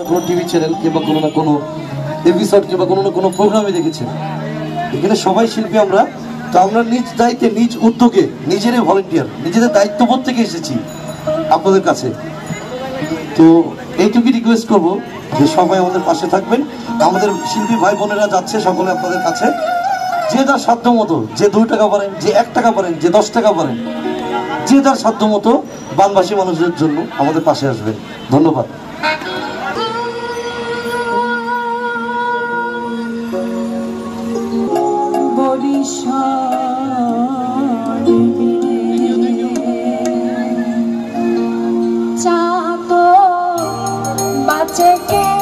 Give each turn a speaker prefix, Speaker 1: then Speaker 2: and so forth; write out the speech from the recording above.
Speaker 1: কোনো TV channel কিংবা কোনো না কোনো এপিসোড কিংবা কোনো না কোনো প্রোগ্রামে দেখেছেন। এখানে সবাই শিল্পী আমরা, তো আমরা নিজ দায়িত্বে নিজ উদ্যোগে নিজেরাই ভলেন্টিয়ার, নিজেদের দায়িত্ববোধ থেকে এসেছি আপনাদের কাছে। তো এইটুকুই রিকোয়েস্ট করবো যে সবাই আমাদের পাশে থাকবেন। আমাদের শিল্পী ভাই বোনেরা যাচ্ছে সকলে আপনাদের কাছে, যে যার সাধ্য মতো, যে 2 টাকা পারেন, যে 1 টাকা পারেন, যে 10 টাকা পারেন, যে যার সাধ্য মতো বানবাসী মানুষদের জন্য আমাদের পাশে আসবেন। ধন্যবাদ।
Speaker 2: চাঁদ বাঁচে কে